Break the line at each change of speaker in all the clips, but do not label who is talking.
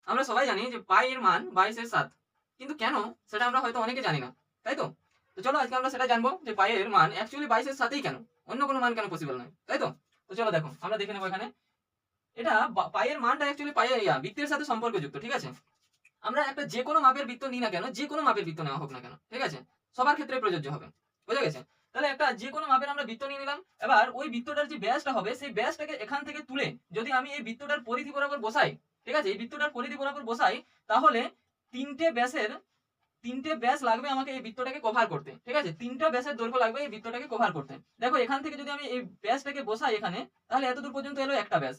আমরা সবাই জানি যে পাই এর মান 22/7, কিন্তু কেন সেটা আমরা হয়তো অনেকে জানি না, তাই তো? তো চলো আজকে আমরা সেটা জানবো যে পাই এর মান অ্যাকচুয়ালি 22/7ই কেন, অন্য কোনো মান কেন পসিবল নয়, তাই তো? তো চলো দেখো আমরা দেখে নেবো এখানে। এটা পাই এর মানটা অ্যাকচুয়ালি পাই বৃত্তের সাথে সম্পর্কযুক্ত, ঠিক আছে? আমরা একটা যে কোনো মাপের বৃত্ত নিই না কেন, যে কোনো মাপের বৃত্ত নেওয়া হোক না কেন, ঠিক আছে, সবার ক্ষেত্রে প্রযোজ্য হবে। বোঝা গেছে? তাহলে একটা যে কোনো মাপের আমরা বৃত্ত নিয়ে নিলাম। এবার ওই বৃত্তটার যে ব্যাসটা হবে সেই ব্যাসটাকে এখান থেকে তুলে যদি আমি এই বৃত্তটার পরিধি বরাবর বসাই, ঠিক আছে, এই বৃত্তটার পরিধি বরাবর বসাই, তাহলে তিনটে ব্যাসের তিনটে ব্যাস লাগবে আমাকে এই বৃত্তটাকে কভার করতে, ঠিক আছে, তিনটা ব্যাসের দৈর্ঘ্য লাগবে এই বৃত্তটাকে কভার করতে। দেখো এখান থেকে যদি আমি এই ব্যাসটাকে বসাই এখানে, তাহলে এতদূর পর্যন্ত এলো একটা ব্যাস।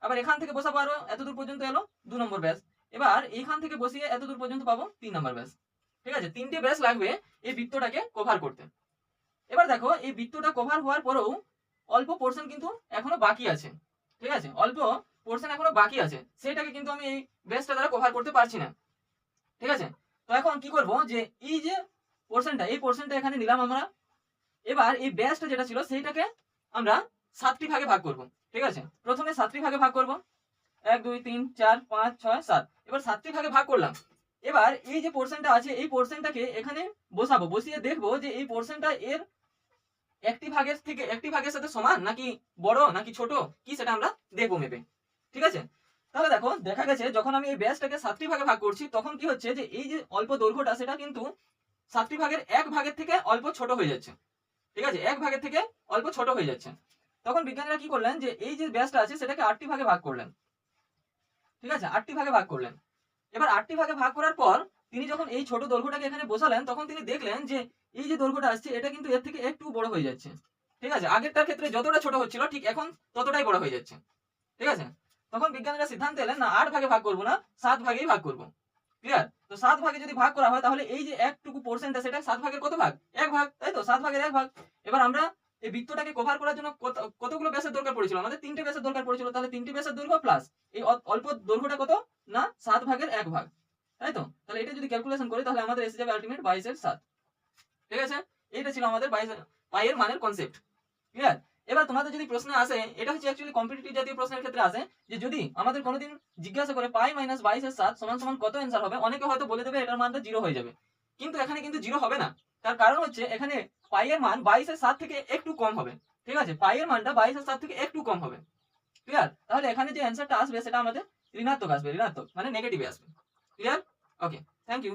আবার এখান থেকে বসাবো আরো এতদূর পর্যন্ত এলো 2 নম্বর ব্যাস। এবার এইখান থেকে বসিয়ে এতদূর পর্যন্ত পাবো 3 নম্বর ব্যাস। ঠিক আছে, তিনটে ব্যাস লাগবে এই বৃত্তটাকে কভার করতে। এবার দেখো এই বৃত্তটা কভার হওয়ার পরেও অল্প পোর্শন কিন্তু এখনো বাকি আছে, ঠিক আছে, অল্প পোর্শন এখনো বাকি আছে, সেটাকে কিন্তু আমি এই ব্যাসটা দ্বারা কভার করতে পারছি না, ঠিক আছে। তো এখন কি করব, যে এই যে এই পোর্শনটা এখানে নিলাম আমরা। এবার এই ব্যাসটা যেটা ছিল সেইটাকে আমরা 7টি ভাগে ভাগ করব, ঠিক আছে। প্রথমে 7টি ভাগে ভাগ করব, 1 2 3 4 5 6 7। এবার 7টি ভাগে ভাগ করলাম। এবার এই যে পোর্শনটা আছে এই পোর্শনটাকে এখানে বসাবো, বসিয়ে দেখবো যে এই পোর্শনটা এর একটি ভাগের সাথে সমান নাকি বড় নাকি ছোট, কি সেটা আমরা দেখবো মেপে, ঠিক আছে। তাহলে দেখো দেখা গেছে যখন আমি এই ব্যাসটাকে 7টি ভাগে ভাগ করছি তখন কি হচ্ছে, যে এই যে অল্প দৈর্ঘ্যটা সেটা কিন্তু 7টি ভাগের এক ভাগের থেকে অল্প ছোট হয়ে যাচ্ছে, ঠিক আছে, এক ভাগের থেকে অল্প ছোট হয়ে যাচ্ছে। তখন বিজ্ঞানীরা কি করলেন, যে এই যে ব্যাসটা আছে সেটাকে 8টি ভাগে ভাগ করলেন, ঠিক আছে, 8টি ভাগে ভাগ করলেন। এবার 8টি ভাগে ভাগ করার পর তিনি যখন এই ছোট দৈর্ঘ্যটাকে এখানে বসালেন তখন তিনি দেখলেন যে এই যে দৈর্ঘ্যটা আসছে এটা কিন্তু এর থেকে একটু বড় হয়ে যাচ্ছে, ঠিক আছে, আগেরটার ক্ষেত্রে যতটা ছোট হচ্ছিল ঠিক এখন ততটাই বড় হয়ে যাচ্ছে, ঠিক আছে। তখন বিজ্ঞানীরা সিদ্ধান্ত এলেন না 8 ভাগে ভাগ করবো না, 7 ভাগেই ভাগ করবো। ক্লিয়ার? তো 7 ভাগে যদি ভাগ করা হয় তাহলে এই যে একটুকু পোর্শনটা সেটা 7 ভাগের কত ভাগ, এক ভাগ, তাই তো, 7 ভাগের এক ভাগ। এবার আমরা এই বৃত্তটাকে কভার করার জন্য কতগুলো ব্যাসের দরকার পড়েছিল, আমাদের 3টে ব্যাসের দরকার পড়েছিল। তাহলে 3টে ব্যাসের দৈর্ঘ্য প্লাস এই অল্প দৈর্ঘ্যটা কত, না 7 ভাগের এক ভাগ, তাই তো। তাহলে এটা যদি ক্যালকুলেশন করি তাহলে আমাদের এসে যাবে আলটিমেট 22/7, ঠিক আছে। এইটা ছিল আমাদের 22 পাই এর মানের কনসেপ্ট। ক্লিয়ার? এবার তোমাদের যদি প্রশ্ন আসে, এটা হচ্ছে অ্যাকচুয়ালি কম্পিটিটিভ জাতীয় প্রশ্নের ক্ষেত্রে আসে, যে যদি আমাদের কোনোদিন জিজ্ঞাসা করে পাই মাইনাস 22/7 সমান সমান কত অ্যান্সার হবে, অনেকে হয়তো বলে দেবে এটার মানটা 0 হয়ে যাবে। কিন্তু এখানে কিন্তু 0 হবে না। তার কারণ হচ্ছে এখানে পাই এর মান 22/7 থেকে একটু কম হবে, ঠিক আছে, পাই এর মানটা 22/7 থেকে একটু কম হবে। ক্লিয়ার? তাহলে এখানে যে অ্যান্সারটা আসবে সেটা আমাদের ঋণাত্মক আসবে, ঋণাত্মক মানে নেগেটিভে আসবে। ক্লিয়ার? Okay, thank you.